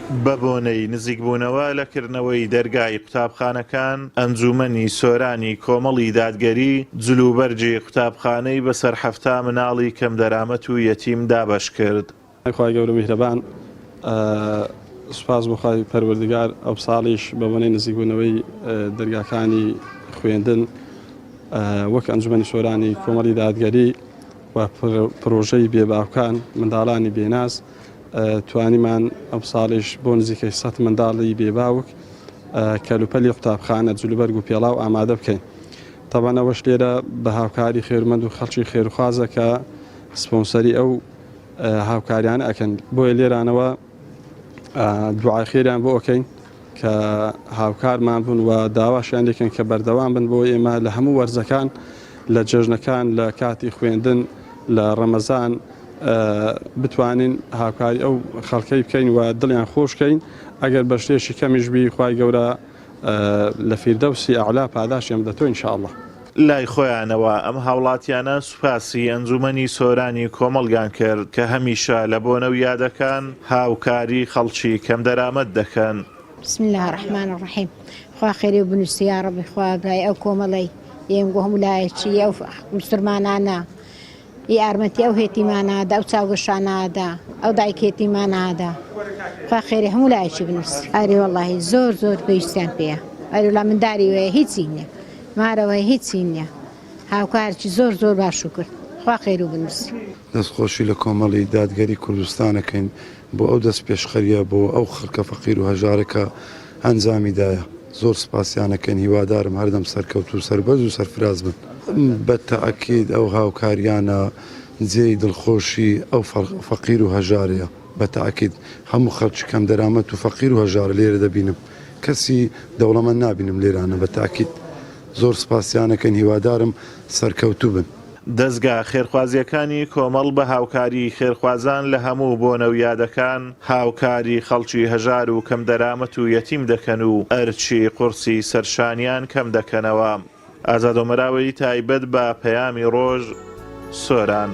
بە بۆنەی نزیکبوونەوە لەکردنەوەی دەرگای قوتابخانەکان، ئەنجومەنی سۆرانی کۆمەڵی دادگەری جلوبەرجی قوتابخانەی بەسەر هەفتا مناڵی کەم دەرامەت و یەتیم دابەش کرد. خوای گەورە میهرەبان، سوپاس بخوای پەروەردگار ئەو ساڵیش بە بۆنەی نزیکبوونەوەی دەرگاکانی خوێندن وەک ئەنجومەنی سۆرانی کۆمەڵی دادگەری و پرۆژەی بێباوکان منداڵانی بێناز توانیمان ئەم ساڵیش بۆ نزیکەی 100 منداڵی بێباوک کەلوپەلی قوتابخانە جلوبەرگ و پێڵاو ئامادە بکەین. تەبەن ئەوەش لێرە بە هاوکاری خێرمەند و خەڵکی خێرخوازە کە سپۆنسەری ئەو هاوکاریان ئەکەن. بۆیە لێرانەوە دوعای خێریان بۆ ئۆکەین کە هاوکارمان بوون و داواشیان لێکن کە بەردەوام بن بۆ ئێمە لە هەموو وەرزەکان، لە جێژنەکان، لە کاتی خوێندن، لە ڕەمەزان بتوانین هاوکاری ئەو خەڵکەی بکەین و دڵیان خۆشکەین. ئەگەر بە شتێکی کەمیش بی خوای گەورە لە فیردەوسی ئەعلا پاداشیان دەتۆ ئینشاءالله. لای خۆیانەوە ئەم هاوڵاتیانە سوپاسی ئەنجومەنی سۆرانی کۆمەڵگان کرد کە هەمیشە لە بۆنە و یادەکان هاوکاری خەڵکی کەم دەرامەت دەکەن. بسم الله الرحمن الرحیم. خوا خێری و بنووسی یا ڕەبی، خوا برای ئەو کۆمەڵەی ئێمە هەموو لایەکی ئەو مسلمانانە یارمەتی ئەو هێتیمانەدا، ئەو چاوگەشانەدا، ئەو دایکێتیمانەدا، خوا خێری هەموو لایەکی بنووسی. ئەرێ وەڵڵاهی زۆر زۆر پێویستیان پێیە. ئەرێ وڵا منداری وەیە هیچی نییە، مارەوەی هیچی نییە، هاوکارکی زۆر زۆر باش و کرد. خوا خێر و بنووسی. دەستخۆشی لە کۆمەڵی دادگەری کوردستانەکەین بۆ ئەو دەست پێشخەریە بۆ ئەو خەڵکە فەقیر و هەژارەکە ئەنجامیدایە. زۆر سپاسیانەکەن، هیوادارم هەردەم سەرکەوت و سەربەز و سەرفراز بن. بە تەئەکید ئەو هاوکاریانە جێی دڵخۆشی ئەو فەقیر و هەژارەیە. بە تەئەکید هەموو خەڵکی کەم دەرامەت و فەقیر و هەژارە لێرە دەبینم، کەسی دەوڵەمەند نابینم لێرانە. بە تەئەکید زۆر سپاسیانەکەن، هیوادارم سەرکەوتوو بن. دەستگا خێرخوازیەکانی کۆمەڵ بە هاوکاری خێرخوازان لە هەموو بۆنە و یادەکان هاوکاری خەڵکی هەژار و کەم دەرامەت و یەتیم دەکەن و ئەرچی قورسی سەرشانیان کەم دەکەنەوە. ئازادۆمەراوەی تایبەت بە پەیامی ڕۆژ سۆران.